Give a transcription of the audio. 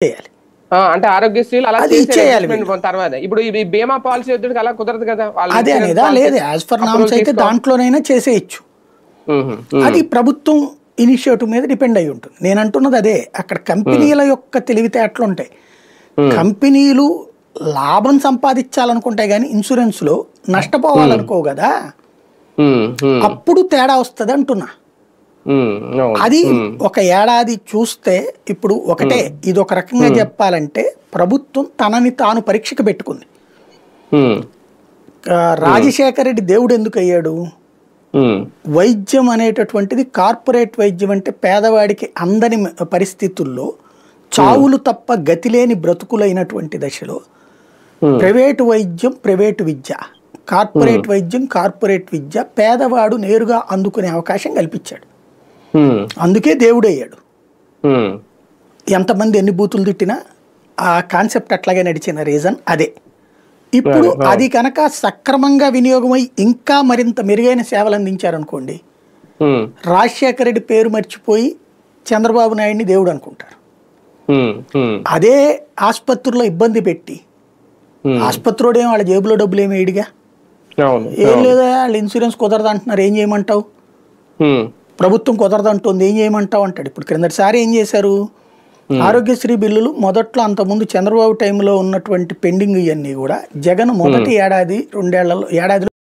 చేయాలి. అంటే ఆరోగ్యశ్రీలు అలా అది ఇచ్చేయాలి తర్వాత ఇప్పుడు ఈ బీమా పాలసీ వద్దుడికి అలా కుదరదు కదా. అదే అనేదా లేదు, యాజ్ ఫర్ నామ్స్ అయితే దాంట్లోనైనా చేసేయచ్చు. అది ప్రభుత్వం ఇనిషియేటివ్ మీద డిపెండ్ అయి ఉంటుంది. నేను అంటున్నది అదే, అక్కడ కంపెనీల యొక్క తెలివితేటలు ఉంటాయి. కంపెనీలు లాభం సంపాదించాలనుకుంటాయి కానీ ఇన్సూరెన్స్ లో నష్టపోవాలనుకో కదా, అప్పుడు తేడా వస్తుంది అంటున్నా. అది ఒక ఏడాది చూస్తే ఇప్పుడు ఒకటే, ఇది ఒక రకంగా చెప్పాలంటే ప్రభుత్వం తనని తాను పరీక్షకు పెట్టుకుంది. రాజశేఖర రెడ్డి దేవుడు ఎందుకు అయ్యాడు? వైద్యం అనేటటువంటిది కార్పొరేట్ వైద్యం అంటే పేదవాడికి అందని పరిస్థితుల్లో చావులు తప్ప గతి లేని బ్రతుకులైనటువంటి దశలో ప్రైవేటు వైద్యం ప్రైవేటు విద్య, కార్పొరేట్ వైద్యం కార్పొరేట్ విద్య పేదవాడు నేరుగా అందుకునే అవకాశం కల్పించాడు. అందుకే దేవుడు అయ్యాడు. ఎంతమంది ఎన్ని బూతులు తిట్టినా ఆ కాన్సెప్ట్ అట్లాగే నడిచిన రీజన్ అదే. ఇప్పుడు అది కనుక సక్రమంగా వినియోగమై ఇంకా మరింత మెరుగైన సేవలు అందించారనుకోండి, రాజశేఖర రెడ్డి పేరు మర్చిపోయి చంద్రబాబు నాయుడిని దేవుడు అనుకుంటారు. అదే ఆసుపత్రిలో ఇబ్బంది పెట్టి, ఆసుపత్రిలో వాళ్ళ జేబులో డబ్బులు ఏమి వేడిగా ఏం లేదా, వాళ్ళు ఇన్సూరెన్స్ కుదరదు అంటున్నారు, ఏం చేయమంటావు? ప్రభుత్వం కుదరదంటుంది, ఏం చేయమంటావు అంటాడు. ఇప్పుడు క్రిందటిసారి ఏం చేశారు, ఆరోగ్యశ్రీ బిల్లులు మొదట్లో అంతకుముందు చంద్రబాబు టైంలో ఉన్నటువంటి పెండింగ్ ఇవన్నీ కూడా జగన్ మొదటి ఏడాది రెండేళ్లలో ఏడాదిలో